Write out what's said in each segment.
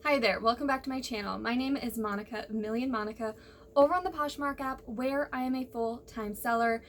Hi there, welcome back to my channel. My name is Monica, Million Monica, over on the Poshmark app where I am a full-time seller.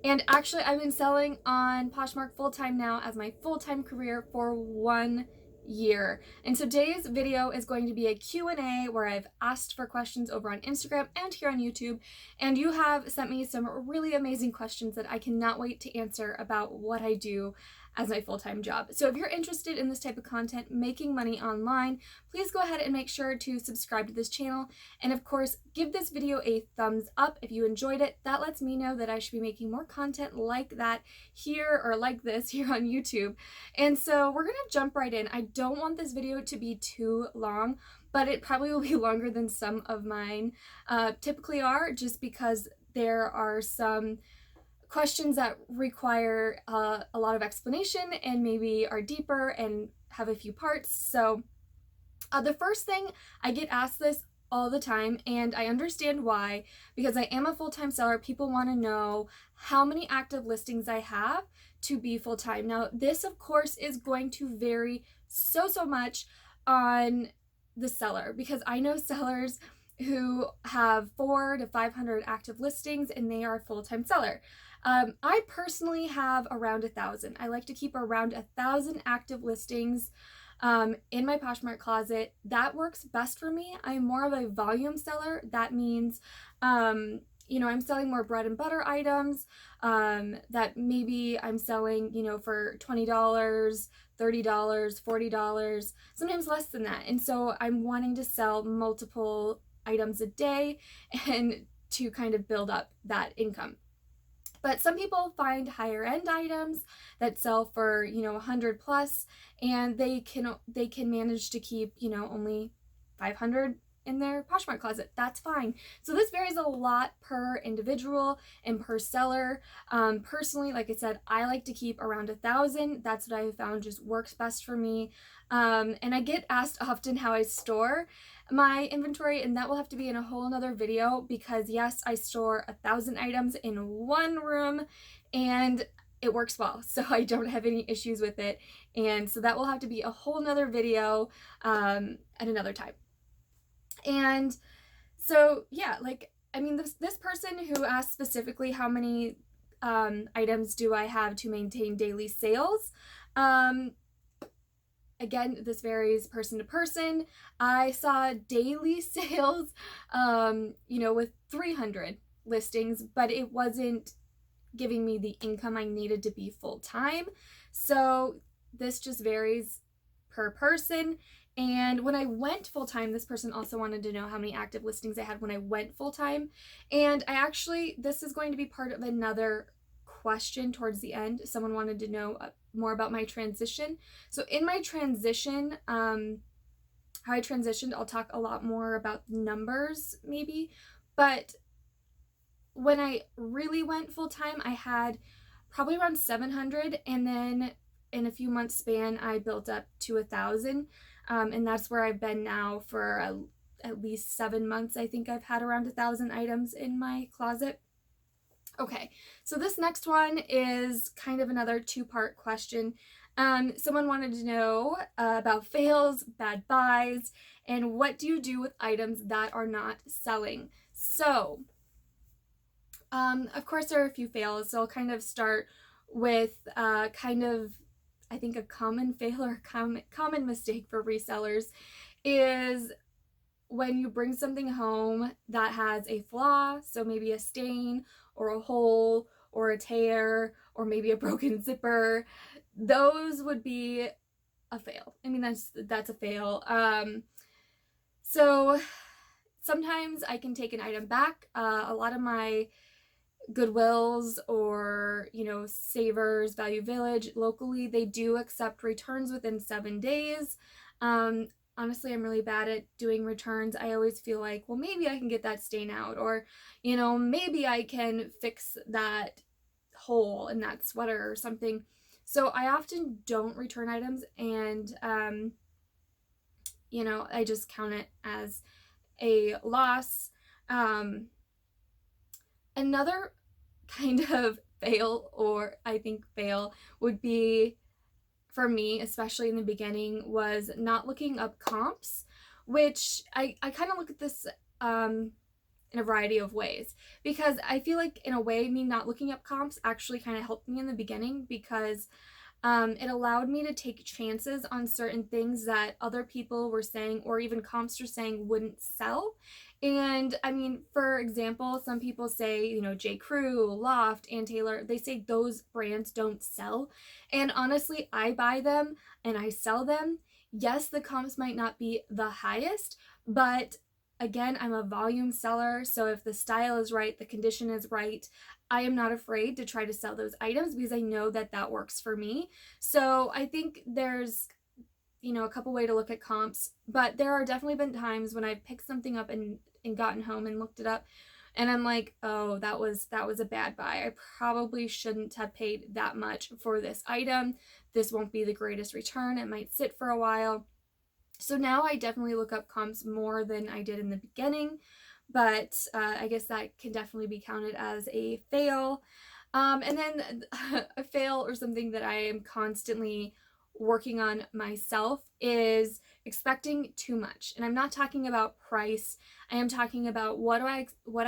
And actually I've been selling on Poshmark full-time now as my full-time career for 1 year. And today's video is going to be a Q&A where I've asked for questions over on Instagram and here on YouTube. And you have sent me some really amazing questions that I cannot wait to answer about what I do as my full-time job. So if you're interested in this type of content, making money online, please go ahead and make sure to subscribe to this channel. And of course, give this video a thumbs up if you enjoyed it. That lets me know that I should be making more content like that here or like this here on YouTube. And so we're gonna jump right in. I don't want this video to be too long, but it probably will be longer than some of mine typically are, just because there are some questions that require a lot of explanation and maybe are deeper and have a few parts. So the first thing, I get asked this all the time, and I understand why, because I am a full-time seller. People want to know how many active listings I have to be full-time. Now, this of course is going to vary so much on the seller, because I know sellers who have 400 to 500 active listings and they are a full-time seller. I personally have around 1,000. I like to keep around 1,000 active listings in my Poshmark closet. That works best for me. I'm more of a volume seller. That means, you know, I'm selling more bread and butter items that maybe I'm selling, you know, for $20, $30, $40, sometimes less than that. And so I'm wanting to sell multiple items a day and to kind of build up that income. But some people find higher end items that sell for, you know, 100 plus, and they can manage to keep, you know, only 500 in their Poshmark closet. That's fine. So this varies a lot per individual and per seller. Personally, like I said, I like to keep around 1,000. That's what I found just works best for me. And I get asked often how I store my inventory, and that will have to be in a whole nother video, because yes, I store 1,000 items in one room and it works well, so I don't have any issues with it. And so that will have to be a whole nother video at another time. And so yeah, like, I mean, this person who asked specifically how many items do I have to maintain daily sales, again, this varies person to person. I saw daily sales, you know, with 300 listings, but it wasn't giving me the income I needed to be full-time. So this just varies per person. And when I went full-time, this person also wanted to know how many active listings I had when I went full-time. And I actually, this is going to be part of another question towards the end. Someone wanted to know more about my transition. So in my transition, how I transitioned, I'll talk a lot more about numbers maybe, but when I really went full-time, I had probably around 700, and then in a few months span, I built up to 1,000, and that's where I've been now for at least 7 months. I think I've had around 1,000 items in my closet. Okay, so this next one is kind of another two-part question. Someone wanted to know about fails, bad buys, and what do you do with items that are not selling? So, of course, there are a few fails, so I'll kind of start with kind of, I think, a common fail or common mistake for resellers is when you bring something home that has a flaw, so maybe a stain or a hole or a tear or maybe a broken zipper. Those would be a fail. I mean, that's a fail. So sometimes I can take an item back. A lot of my Goodwills or, you know, Savers, Value Village locally, they do accept returns within 7 days. Honestly, I'm really bad at doing returns. I always feel like, well, maybe I can get that stain out, or, you know, maybe I can fix that hole in that sweater or something. So I often don't return items, and, you know, I just count it as a loss. Another kind of fail, or I think fail, would be, for me, especially in the beginning, was not looking up comps which I kind of look at this in a variety of ways, because I feel like in a way me not looking up comps actually kind of helped me in the beginning, because it allowed me to take chances on certain things that other people were saying, or even comps were saying, wouldn't sell. And I mean, for example, some people say, you know, J. Crew, Loft, and Taylor, they say those brands don't sell. And honestly, I buy them and I sell them. Yes, the comps might not be the highest, but again, I'm a volume seller. So if the style is right, the condition is right, I am not afraid to try to sell those items because I know that that works for me. So I think there's, you know, a couple way to look at comps, but there are definitely been times when I've picked something up and gotten home and looked it up and I'm like, oh, that was a bad buy. I probably shouldn't have paid that much for this item. This won't be the greatest return. It might sit for a while. So now I definitely look up comps more than I did in the beginning, but I guess that can definitely be counted as a fail. And then a fail, or something that I am constantly working on myself, is expecting too much. And I'm not talking about price. I am talking about what I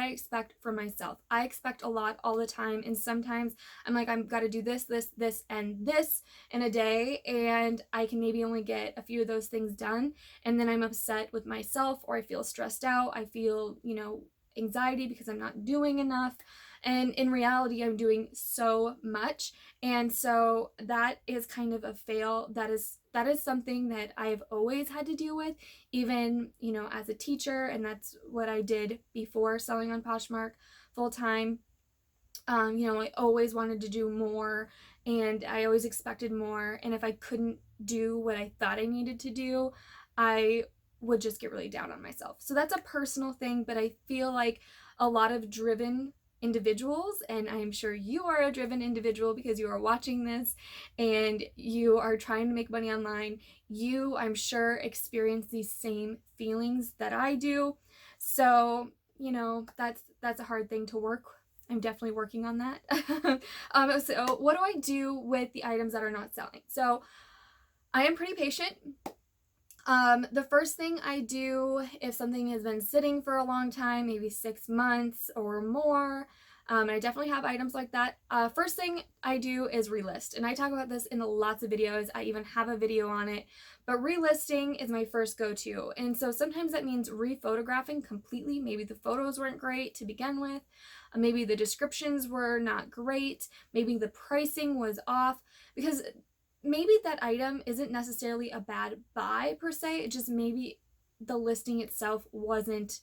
expect from myself. I expect a lot all the time, and sometimes I'm like, I've got to do this, and this in a day, and I can maybe only get a few of those things done, and then I'm upset with myself, or I feel stressed out. I feel, you know, anxiety because I'm not doing enough. And in reality, I'm doing so much. And so that is kind of a fail. That is something that I've always had to deal with, even, you know, as a teacher. And that's what I did before selling on Poshmark full time. You know, I always wanted to do more, and I always expected more. And if I couldn't do what I thought I needed to do, I would just get really down on myself. So that's a personal thing, but I feel like a lot of driven individuals, and I am sure you are a driven individual because you are watching this and you are trying to make money online, you, I'm sure, experience these same feelings that I do. So, you know, that's a hard thing to work. I'm definitely working on that. So what do I do with the items that are not selling? So I am pretty patient. The first thing I do, if something has been sitting for a long time, maybe 6 months or more, and I definitely have items like that, first thing I do is relist. And I talk about this in lots of videos. I even have a video on it. But relisting is my first go-to. And so sometimes that means rephotographing completely. Maybe the photos weren't great to begin with. Maybe the descriptions were not great. Maybe the pricing was off. Because maybe that item isn't necessarily a bad buy per se, it just maybe the listing itself wasn't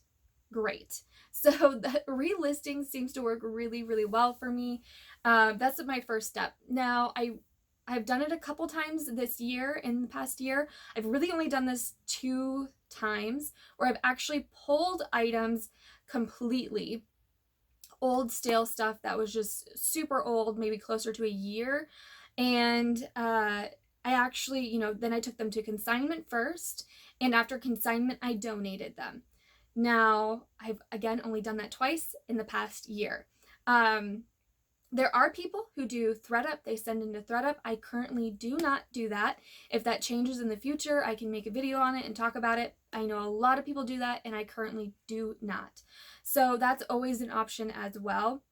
great. So that relisting seems to work really, really well for me. That's my first step. Now, I've done it a couple times this year. In the past year, I've really only done this 2 times, where I've actually pulled items completely, old stale stuff that was just super old, maybe closer to a year. And I actually, you know, then I took them to consignment first, and after consignment I donated them. Now, I've again only done that twice in the past year. There are people who do ThreadUp. They send into ThreadUp. I currently do not do that. If that changes in the future, I can make a video on it and talk about it. I know a lot of people do that, and I currently do not. So that's always an option as well,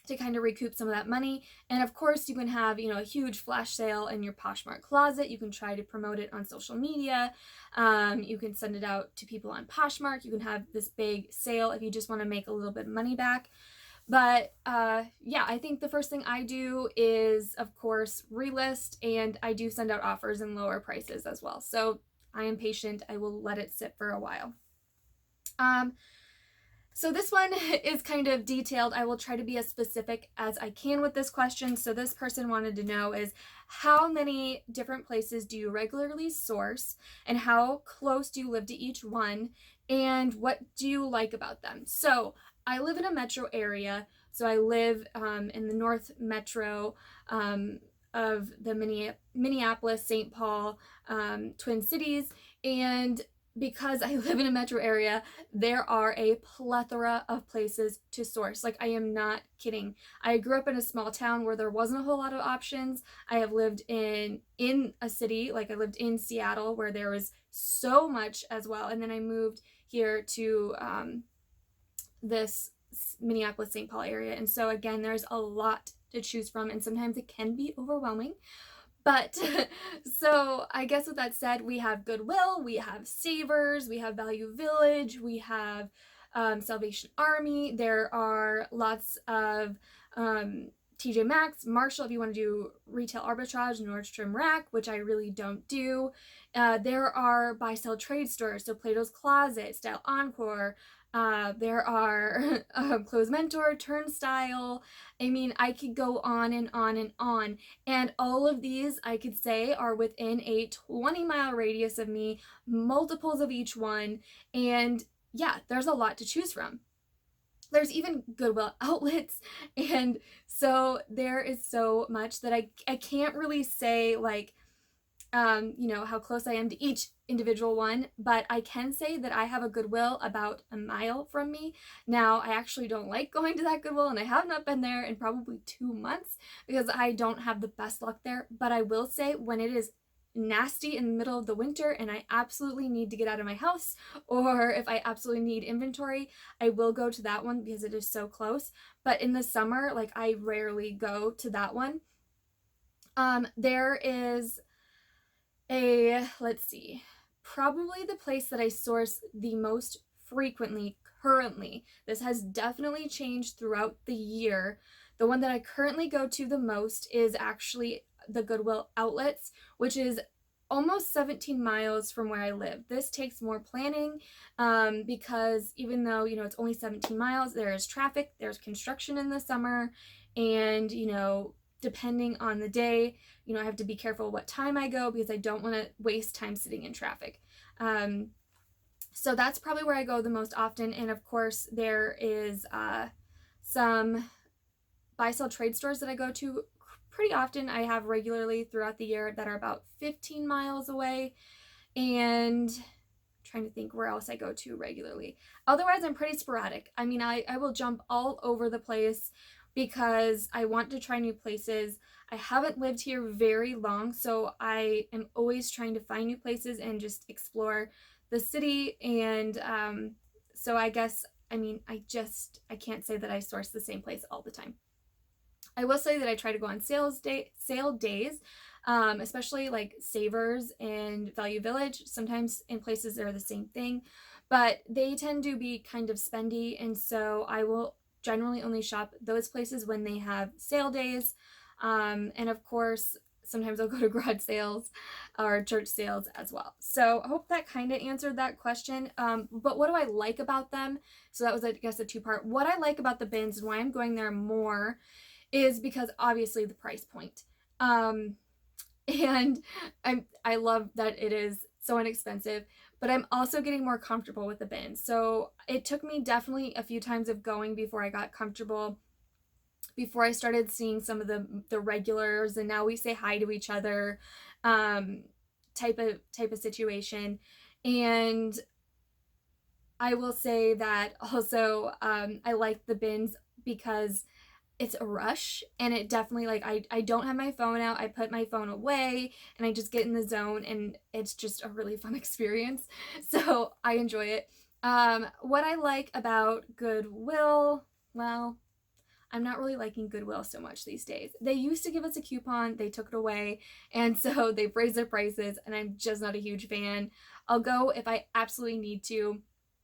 to kind of recoup some of that money. And of course, you can have, you know, a huge flash sale in your Poshmark closet. You can try to promote it on social media. You can send it out to people on Poshmark. You can have this big sale if you just want to make a little bit of money back. But yeah, I think the first thing I do is, of course, relist, and I do send out offers and lower prices as well. So I am patient. I will let it sit for a while. So this one is kind of detailed. I will try to be as specific as I can with this question. So this person wanted to know is, how many different places do you regularly source, and how close do you live to each one, and what do you like about them? So I live in a metro area. So I live in the North Metro of the Minneapolis, St. Paul, Twin Cities, and because I live in a metro area, there are a plethora of places to source. Like, I am not kidding. I grew up in a small town where there wasn't a whole lot of options. I have lived in a city, like I lived in Seattle, where there was so much as well. And then I moved here to this Minneapolis, St. Paul area. And so again, there's a lot to choose from, and sometimes it can be overwhelming. But so I guess with that said, we have Goodwill, we have Savers, we have Value Village, we have Salvation Army. There are lots of TJ Maxx, Marshall, if you want to do retail arbitrage, Nordstrom Rack, which I really don't do. There are buy sell trade stores, so Plato's Closet, Style Encore. There are Clothes Mentor, Turnstile. I mean, I could go on and on and on. And all of these, I could say, are within a 20-mile radius of me, multiples of each one. And yeah, there's a lot to choose from. There's even Goodwill outlets. And so there is so much that I can't really say, like, you know, how close I am to each individual one, but I can say that I have a Goodwill about a mile from me. Now, I actually don't like going to that Goodwill, and I have not been there in probably 2 months because I don't have the best luck there. But I will say, when it is nasty in the middle of the winter and I absolutely need to get out of my house, or if I absolutely need inventory, I will go to that one because it is so close. But in the summer, like, I rarely go to that one. There is let's see, probably the place that I source the most frequently currently. This has definitely changed throughout the year. The one that I currently go to the most is actually the Goodwill outlets, which is almost 17 miles from where I live. This takes more planning because even though, you know, it's only 17 miles, there is traffic, there's construction in the summer, and, you know, depending on the day, you know, I have to be careful what time I go because I don't want to waste time sitting in traffic. So that's probably where I go the most often. And of course, there is some buy sell trade stores that I go to pretty often. I have regularly throughout the year that are about 15 miles away. And I'm trying to think where else I go to regularly. Otherwise, I'm pretty sporadic. I mean, I will jump all over the place because I want to try new places. I haven't lived here very long, so I am always trying to find new places and just explore the city. And so I guess, I mean, I can't say that I source the same place all the time. I will say that I try to go on sale days, especially like Savers and Value Village. Sometimes in places they're the same thing, but they tend to be kind of spendy, and so I will generally only shop those places when they have sale days. And of course, sometimes I'll go to garage sales or church sales as well. So I hope that kind of answered that question. But what do I like about them? So that was, I guess, a two-part. What I like about the bins and why I'm going there more is because obviously the price point. And I love that it is so inexpensive, but I'm also getting more comfortable with the bins. So it took me definitely a few times of going before I got comfortable, before I started seeing some of the regulars, and now we say hi to each other, type of situation. And I will say that also I like the bins because it's a rush, and it definitely, like, I don't have my phone out. I put my phone away and I just get in the zone, and it's just a really fun experience. So I enjoy it. What I like about Goodwill, well, I'm not really liking Goodwill so much these days. They used to give us a coupon, they took it away, and so they've raised their prices, and I'm just not a huge fan. I'll go if I absolutely need to,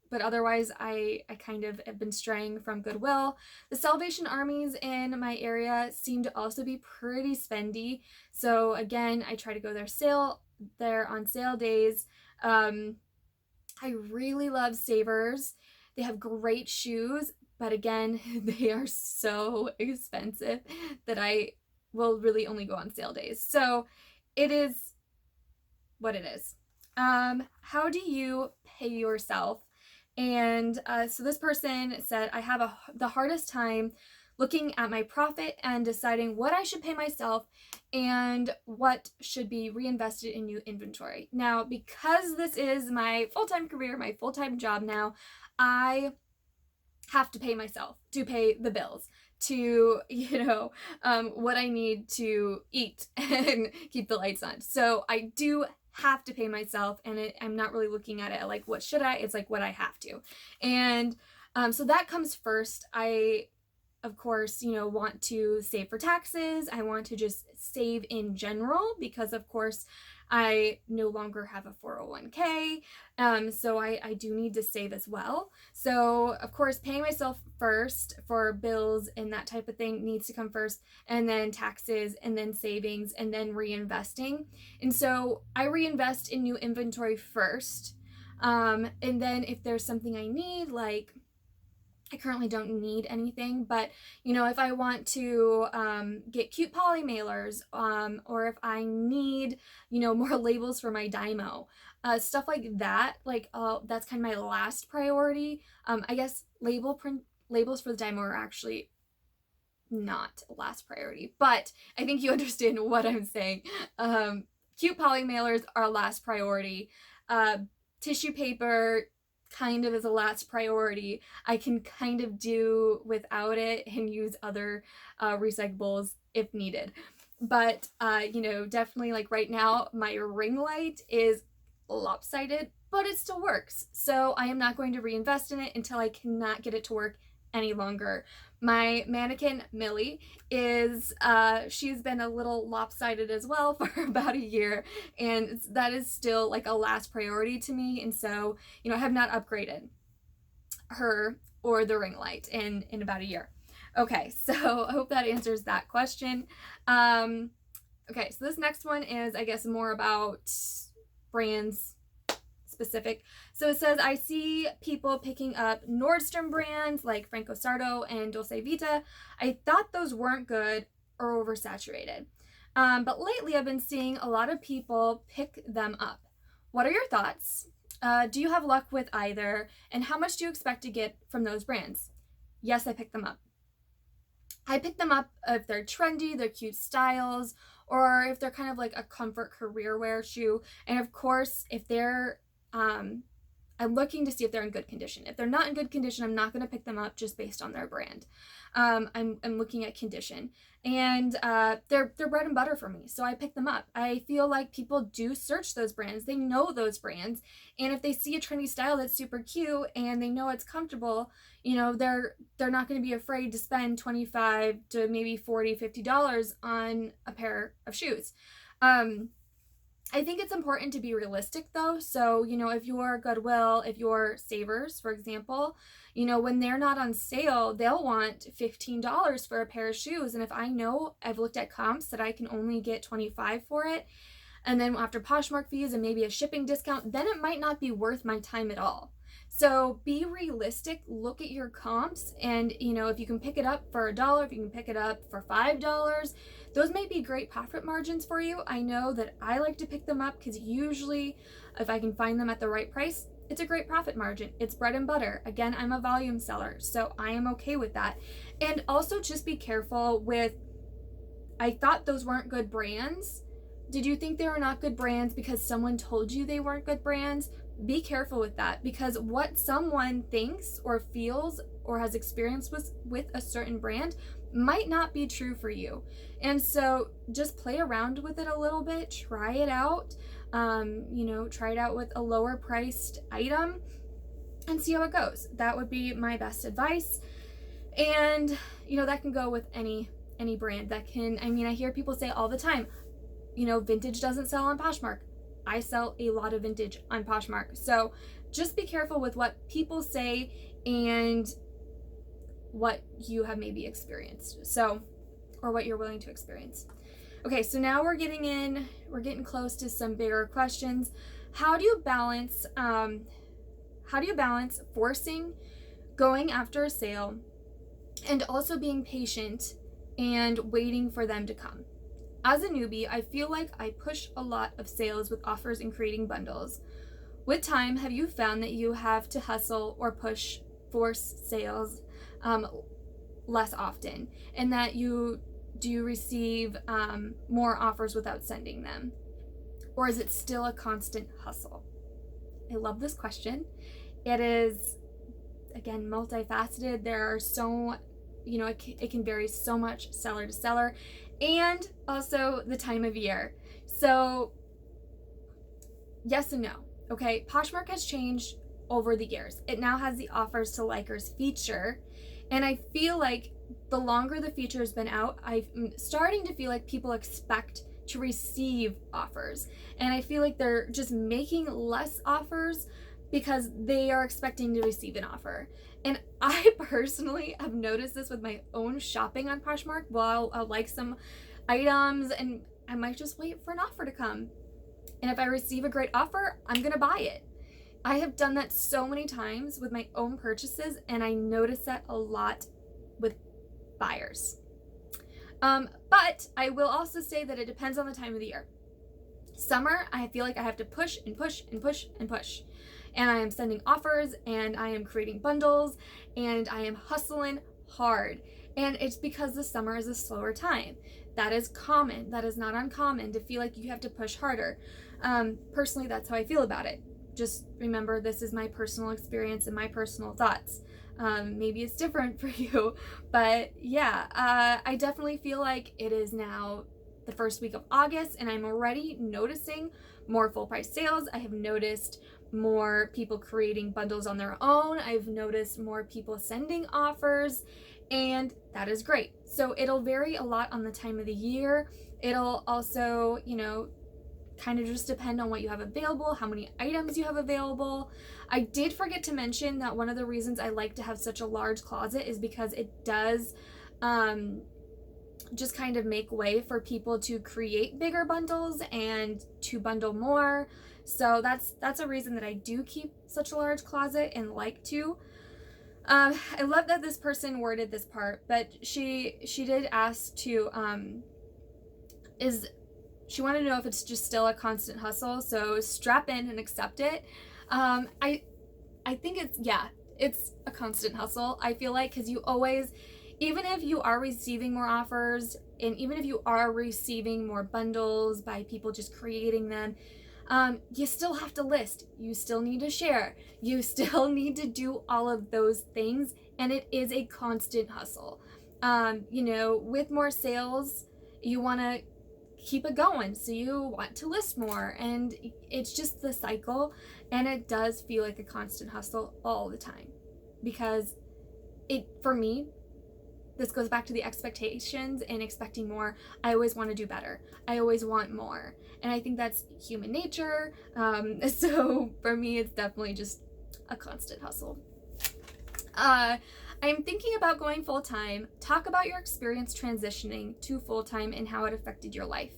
but otherwise I kind of have been straying from Goodwill. The Salvation Armies in my area seem to also be pretty spendy, so again, I try to go there on sale days. I really love Savers. They have great shoes, but again, they are so expensive that I will really only go on sale days. So it is what it is. How do you pay yourself? And so this person said, I have the hardest time looking at my profit and deciding what I should pay myself and what should be reinvested in new inventory. Now, because this is my full-time career, my full-time job now, I have to pay myself to pay the bills, to, what I need to eat and keep the lights on. So I do have to pay myself, and I'm not really looking at it like, what should I? It's like what I have to. And so that comes first. I, of course, want to save for taxes. I want to just save in general because, of course, I no longer have a 401k. So I do need to save as well. So, of course, paying myself first for bills and that type of thing needs to come first, and then taxes, and then savings, and then reinvesting. And so I reinvest in new inventory first. And then if there's something I need, like, I currently don't need anything, but if I want to get cute poly mailers, or if I need more labels for my Dymo, stuff like that, like that's kind of my last priority. I guess labels for the Dymo are actually not last priority, but I think you understand what I'm saying. Cute poly mailers are last priority. Tissue paper kind of is a last priority. I can kind of do without it and use other recyclables if needed. But, definitely, like, right now, my ring light is lopsided, but it still works. So I am not going to reinvest in it until I cannot get it to work any longer. My mannequin, Millie, she's been a little lopsided as well for about a year, and that is still like a last priority to me. And so, I have not upgraded her or the ring light in about a year. Okay, so I hope that answers that question. Okay, so this next one is, I guess, more about brands specific. So it says, I see people picking up Nordstrom brands like Franco Sarto and Dolce Vita. I thought those weren't good or oversaturated. But lately I've been seeing a lot of people pick them up. What are your thoughts? Do you have luck with either? And how much do you expect to get from those brands? Yes, I pick them up. I pick them up if they're trendy, they're cute styles, or if they're kind of like a comfort career wear shoe. And of course, if they're I'm looking to see if they're in good condition. If they're not in good condition, I'm not going to pick them up just based on their brand. I'm looking at condition, and they're bread and butter for me, so I pick them up. I feel like people do search those brands. They know those brands, and if they see a trendy style that's super cute and they know it's comfortable, they're not going to be afraid to spend $25 to maybe $40, $50 on a pair of shoes. I think it's important to be realistic though. So, if you're Goodwill, if you're Savers, for example, when they're not on sale, they'll want $15 for a pair of shoes. And if I know, I've looked at comps that I can only get $25 for it, and then after Poshmark fees and maybe a shipping discount, then it might not be worth my time at all. So be realistic, look at your comps, and if you can pick it up for $1, if you can pick it up for $5, those may be great profit margins for you. I know that I like to pick them up because usually if I can find them at the right price, it's a great profit margin. It's bread and butter. Again, I'm a volume seller, so I am okay with that. And also just be careful with, I thought those weren't good brands. Did you think they were not good brands because someone told you they weren't good brands? Be careful with that, because what someone thinks or feels or has experienced with a certain brand might not be true for you. And so just play around with it a little bit, try it out, try it out with a lower priced item and see how it goes. That would be my best advice. And, that can go with any brand. I hear people say all the time, vintage doesn't sell on Poshmark. I sell a lot of vintage on Poshmark. So just be careful with what people say and what you have maybe experienced. Or what you're willing to experience. Okay, so now we're getting close to some bigger questions. How do you balance forcing going after a sale and also being patient and waiting for them to come? As a newbie, I feel like I push a lot of sales with offers and creating bundles. With time, have you found that you have to hustle or force sales? less often, and that you do receive more offers without sending them? Or is it still a constant hustle? I love this question. It is, again, multifaceted. There are so, it can vary so much seller to seller, and also the time of year. So yes and no. Okay, Poshmark has changed over the years. It now has the offers to likers feature, and I feel like the longer the feature has been out, I'm starting to feel like people expect to receive offers, and I feel like they're just making less offers because they are expecting to receive an offer. And I personally have noticed this with my own shopping on Poshmark. Well, I'll like some items and I might just wait for an offer to come, and if I receive a great offer, I'm gonna buy it. I have done that so many times with my own purchases, and I notice that a lot with buyers. But I will also say that it depends on the time of the year. Summer, I feel like I have to push and push and push and push. And I am sending offers, and I am creating bundles, and I am hustling hard. And it's because the summer is a slower time. That is common. That is not uncommon to feel like you have to push harder. Personally, that's how I feel about it. Just remember, this is my personal experience and my personal thoughts. Maybe it's different for you, but yeah, I definitely feel like it is now the first week of August, and I'm already noticing more full price sales. I have noticed more people creating bundles on their own. I've noticed more people sending offers, and that is great. So it'll vary a lot on the time of the year. It'll also, kind of just depend on what you have available, how many items you have available. I did forget to mention that one of the reasons I like to have such a large closet is because it does just kind of make way for people to create bigger bundles and to bundle more. So that's a reason that I do keep such a large closet and like to. I love that this person worded this part, but she did ask to she wanted to know if it's just still a constant hustle. So strap in and accept it. I think it's a constant hustle. I feel like, because you always, even if you are receiving more offers, and even if you are receiving more bundles by people just creating them, you still have to list, you still need to share, you still need to do all of those things, and it is a constant hustle. With more sales, you want to keep it going, so you want to list more, and it's just the cycle, and it does feel like a constant hustle all the time, because for me, this goes back to the expectations and expecting more. I always want to do better. I always want more. And I think that's human nature. So for me, it's definitely just a constant hustle. I'm thinking about going full-time. Talk about your experience transitioning to full-time and how it affected your life.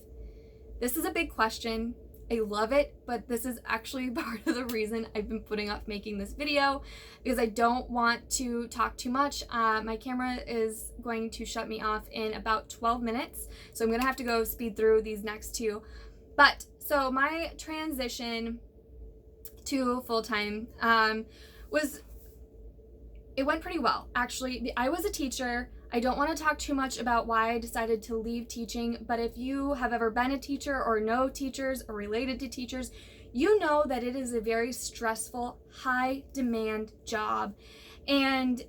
This is a big question. I love it, but this is actually part of the reason I've been putting off making this video, because I don't want to talk too much. My camera is going to shut me off in about 12 minutes, so I'm gonna have to go speed through these next two. But so my transition to full-time it went pretty well. Actually, I was a teacher. I don't want to talk too much about why I decided to leave teaching, but if you have ever been a teacher or know teachers or related to teachers, you know that it is a very stressful, high demand job. And,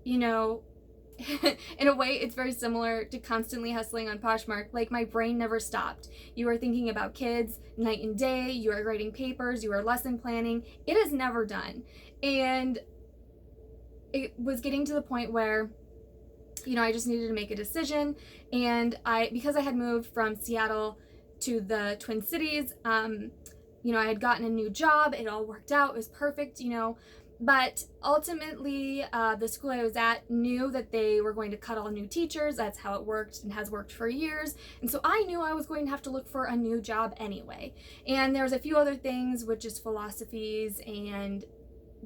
in a way, it's very similar to constantly hustling on Poshmark. Like, my brain never stopped. You are thinking about kids night and day, you are writing papers, you are lesson planning. It is never done. And it was getting to the point where, I just needed to make a decision. And because I had moved from Seattle to the Twin Cities, I had gotten a new job. It all worked out. It was perfect, But ultimately, the school I was at knew that they were going to cut all new teachers. That's how it worked and has worked for years. And so I knew I was going to have to look for a new job anyway. And there's a few other things, which is philosophies, and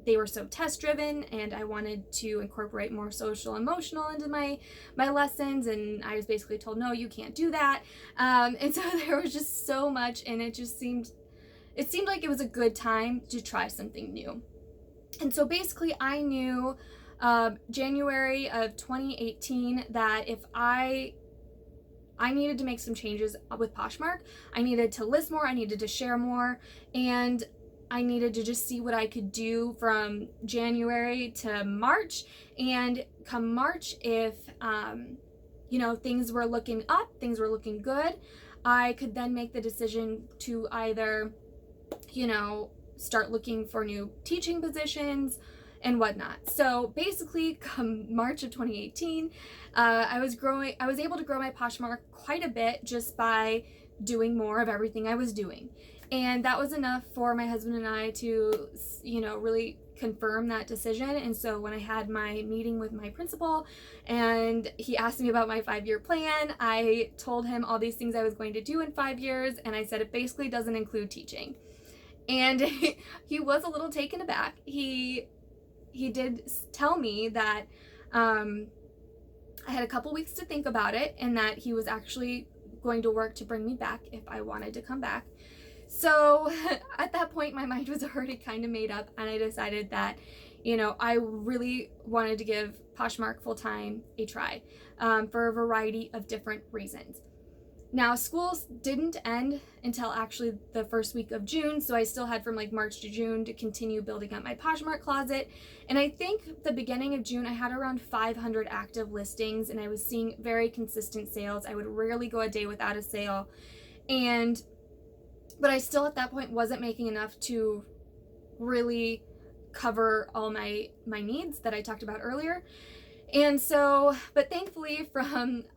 they were so test driven, and I wanted to incorporate more social emotional into my lessons, and I was basically told, no, you can't do that. And so there was just so much, and it seemed like it was a good time to try something new. And so basically I knew January of 2018 that if I needed to make some changes with Poshmark. I needed to list more, I needed to share more, and I needed to just see what I could do from January to March. And come March, if things were looking up, things were looking good, I could then make the decision to either start looking for new teaching positions and whatnot. So basically, come March of 2018, I was able to grow my Poshmark quite a bit just by doing more of everything I was doing. And that was enough for my husband and I to, really confirm that decision. And so when I had my meeting with my principal and he asked me about my 5-year plan, I told him all these things I was going to do in 5 years. And I said, it basically doesn't include teaching. And he was a little taken aback. He did tell me that I had a couple weeks to think about it and that he was actually going to work to bring me back if I wanted to come back. So at that point, my mind was already kind of made up, and I decided that, I really wanted to give Poshmark full-time a try for a variety of different reasons. Now, schools didn't end until actually the first week of June, so I still had from like March to June to continue building up my Poshmark closet. And I think the beginning of June, I had around 500 active listings, and I was seeing very consistent sales. I would rarely go a day without a sale. But I still at that point wasn't making enough to really cover all my needs that I talked about earlier. And so, but thankfully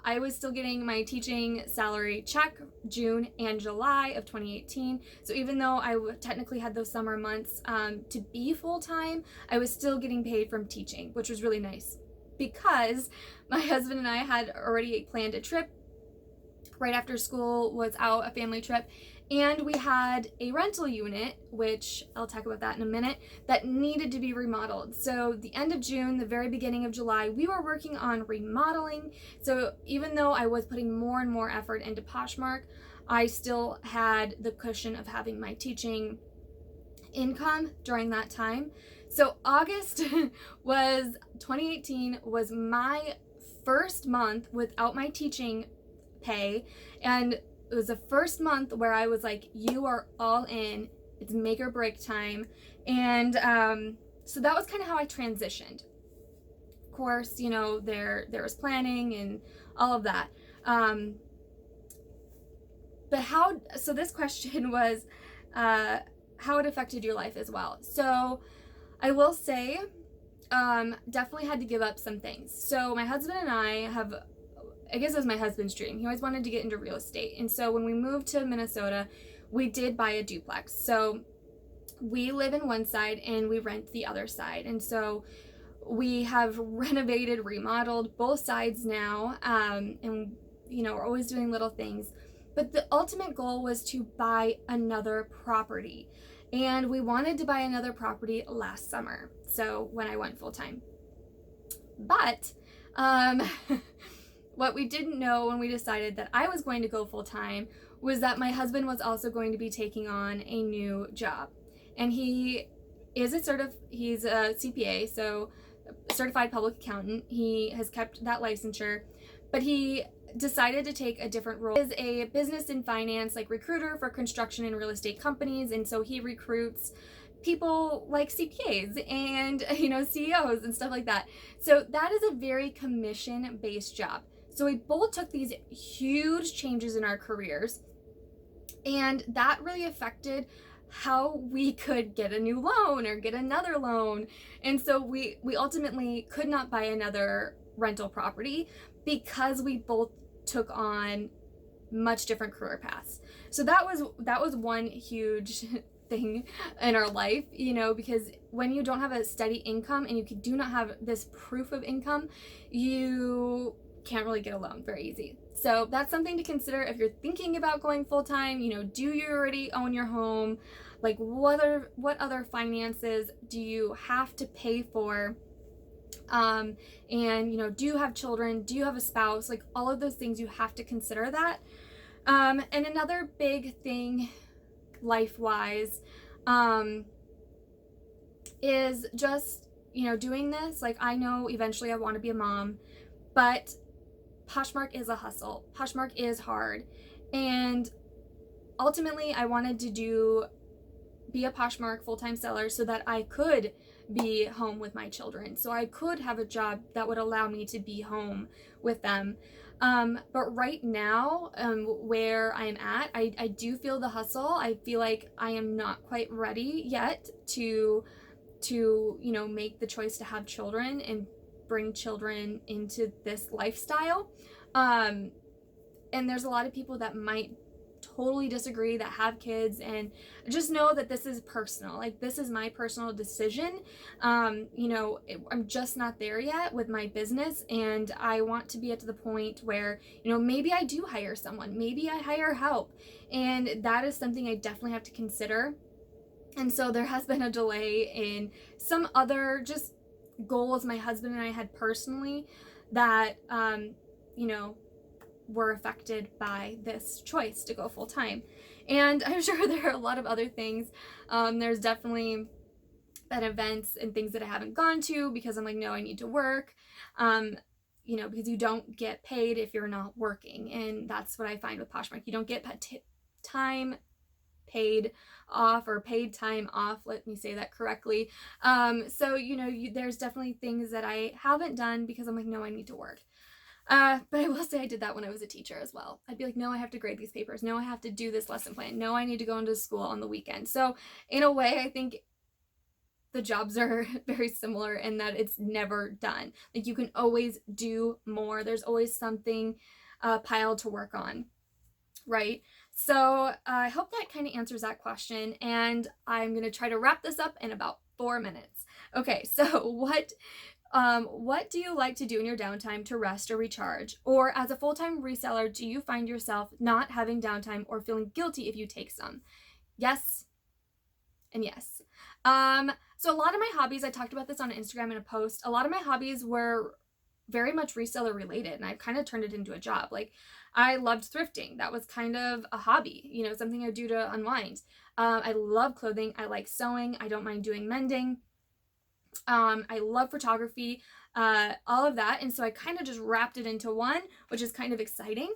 I was still getting my teaching salary check June and July of 2018. So even though I technically had those summer months to be full-time, I was still getting paid from teaching, which was really nice because my husband and I had already planned a trip right after school was out, a family trip. And we had a rental unit, which I'll talk about that in a minute, that needed to be remodeled. So the end of June, the very beginning of July, we were working on remodeling. So even though I was putting more and more effort into Poshmark, I still had the cushion of having my teaching income during that time. So August 2018 was my first month without my teaching pay, and it was the first month where I was like, you are all in, it's make or break time. And so that was kind of how I transitioned. Of course, there was planning and all of that. So this question was how it affected your life as well. So I will say, definitely had to give up some things. So my husband and I guess it was my husband's dream. He always wanted to get into real estate. And so when we moved to Minnesota, we did buy a duplex. So we live in one side and we rent the other side. And so we have renovated, remodeled both sides now. And, we're always doing little things. But the ultimate goal was to buy another property. And we wanted to buy another property last summer. So when I went full time. But, what we didn't know when we decided that I was going to go full time was that my husband was also going to be taking on a new job. And he's a CPA, so a certified public accountant. He has kept that licensure, but he decided to take a different role. He is a business and finance recruiter for construction and real estate companies, and so he recruits people like CPAs and CEOs and stuff like that. So that is a very commission-based job. So we both took these huge changes in our careers, and that really affected how we could get a new loan or get another loan. And so we ultimately could not buy another rental property because we both took on much different career paths. So that was one huge thing in our life, because when you don't have a steady income and you do not have this proof of income, you can't really get a loan very easy. So that's something to consider if you're thinking about going full-time. Do you already own your home? What other finances do you have to pay for? And do you have children? Do you have a spouse? All of those things, you have to consider that. And another big thing life-wise is just doing this, like, I know eventually I want to be a mom, but Poshmark is a hustle. Poshmark is hard. And ultimately, I wanted to be a Poshmark full-time seller so that I could be home with my children. So I could have a job that would allow me to be home with them. But right now, where I'm at, I do feel the hustle. I feel like I am not quite ready yet to make the choice to have children and bring children into this lifestyle. And there's a lot of people that might totally disagree that have kids, and just know that this is personal. Like, this is my personal decision. I'm just not there yet with my business, and I want to be at the point where, maybe I do hire someone, maybe I hire help, and that is something I definitely have to consider. And so there has been a delay in some other just goals my husband and I had personally that, were affected by this choice to go full time. And I'm sure there are a lot of other things. There's definitely been events and things that I haven't gone to because I'm like, no, I need to work. Because you don't get paid if you're not working. And that's what I find with Poshmark. You don't get time paid off, or paid time off, let me say that correctly. So there's definitely things that I haven't done because I'm like, no, I need to work. But I will say I did that when I was a teacher as well. I'd be like, no, I have to grade these papers. No, I have to do this lesson plan. No, I need to go into school on the weekend. So in a way, I think the jobs are very similar in that it's never done. Like, you can always do more. There's always something piled to work on, right? So I hope that kind of answers that question. And I'm going to try to wrap this up in about 4 minutes. Okay, so what do you like to do in your downtime to rest or recharge? Or as a full-time reseller, do you find yourself not having downtime or feeling guilty if you take some? Yes and yes. So a lot of my hobbies, I talked about this on Instagram in a post, a lot of my hobbies were very much reseller related, and I've kind of turned it into a job. Like, I loved thrifting. That was kind of a hobby, something I do to unwind. I love clothing. I like sewing. I don't mind doing mending. I love photography, all of that. And so I kind of just wrapped it into one, which is kind of exciting.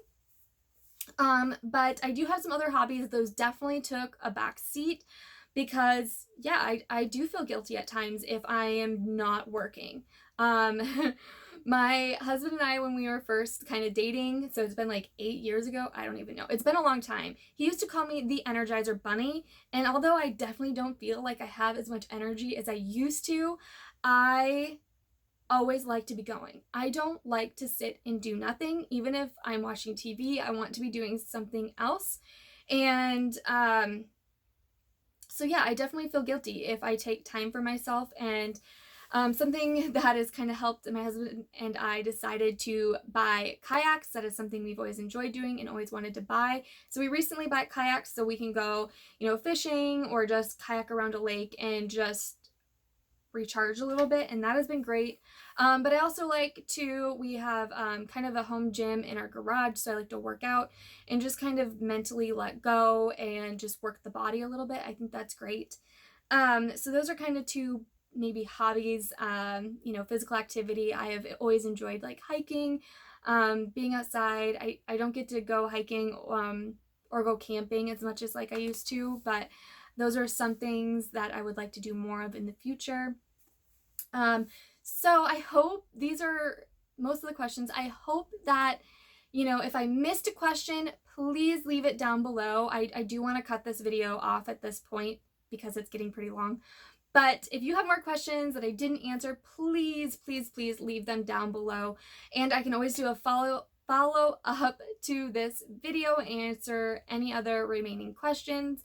But I do have some other hobbies. Those definitely took a back seat because, yeah, I do feel guilty at times if I am not working. My husband and I, when we were first kind of dating, so it's been like 8 years ago, I don't even know. It's been a long time. He used to call me the Energizer Bunny, and although I definitely don't feel like I have as much energy as I used to, I always like to be going. I don't like to sit and do nothing. Even if I'm watching TV, I want to be doing something else. And so yeah, I definitely feel guilty if I take time for myself. And something that has kind of helped, my husband and I decided to buy kayaks. That is something we've always enjoyed doing and always wanted to buy. So we recently bought kayaks so we can go, fishing or just kayak around a lake and just recharge a little bit, and that has been great. But I also we have kind of a home gym in our garage, so I like to work out and just kind of mentally let go and just work the body a little bit. I think that's great. So those are kind of two maybe hobbies. Physical activity. I have always enjoyed like hiking, being outside. I don't get to go hiking or go camping as much as like I used to, but those are some things that I would like to do more of in the future. So I hope these are most of the questions. I hope that, if I missed a question, please leave it down below. I do want to cut this video off at this point because it's getting pretty long. But if you have more questions that I didn't answer, please, please, please leave them down below. And I can always do a follow up to this video and answer any other remaining questions.